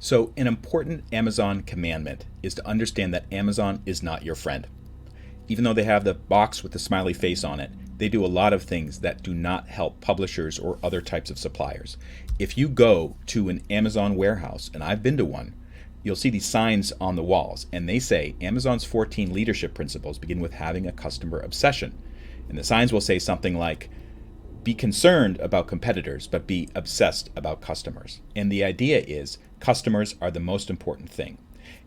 So, an important Amazon commandment is to understand that Amazon is not your friend. Even though they have the box with the smiley face on it, they do a lot of things that do not help publishers or other types of suppliers. If you go to an Amazon warehouse, and I've been to one, you'll see these signs on the walls, and they say Amazon's 14 leadership principles begin with having a customer obsession. And the signs will say something like, be concerned about competitors, but be obsessed about customers. And the idea is customers are the most important thing.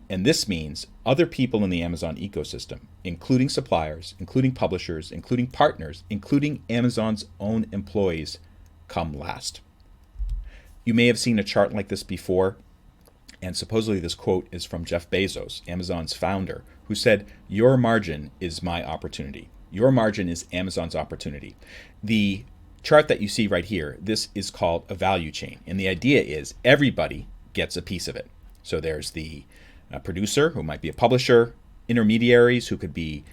And this means other people in the Amazon ecosystem, including suppliers, including publishers, including partners, including Amazon's own employees, come last. You may have seen a chart like this before, and supposedly this quote is from Jeff Bezos, Amazon's founder, who said, "Your margin is my opportunity." Your margin is Amazon's opportunity. The chart that you see right here, this is called a value chain. And the idea is everybody gets a piece of it. So there's the producer, who might be a publisher, intermediaries, who could be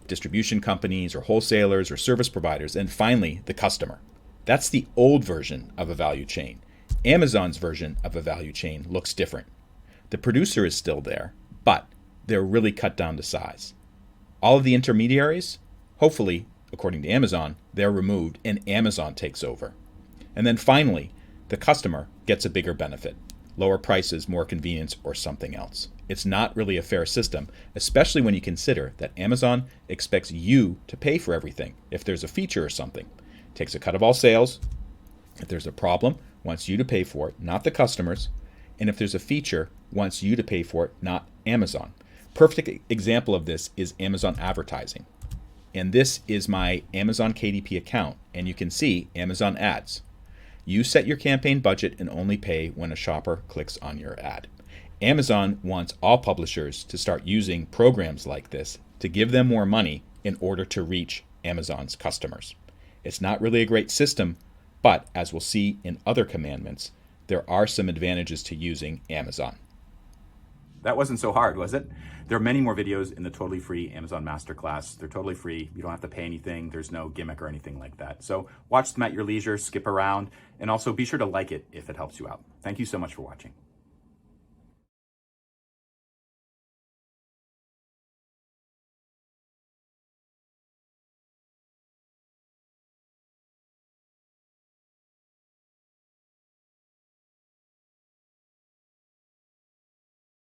distribution companies or wholesalers or service providers, and finally, the customer. That's the old version of a value chain. Amazon's version of a value chain looks different. The producer is still there, but they're really cut down to size. All of the intermediaries, hopefully, according to Amazon, they're removed and Amazon takes over. And then finally, the customer gets a bigger benefit. Lower prices, more convenience, or something else. It's not really a fair system, especially when you consider that Amazon expects you to pay for everything. If there's a feature or something, takes a cut of all sales. If there's a problem, wants you to pay for it, not the customers. And if there's a feature, wants you to pay for it, not Amazon. Perfect example of this is Amazon advertising. And this is my Amazon KDP account, and you can see Amazon ads. You set your campaign budget and only pay when a shopper clicks on your ad. Amazon wants all publishers to start using programs like this to give them more money in order to reach Amazon's customers. It's not really a great system, but as we'll see in other commandments, there are some advantages to using Amazon. That wasn't so hard, was it? There are many more videos in the totally free Amazon Masterclass. They're totally free. You don't have to pay anything. There's no gimmick or anything like that. So watch them at your leisure, skip around, and also be sure to like it if it helps you out. Thank you so much for watching.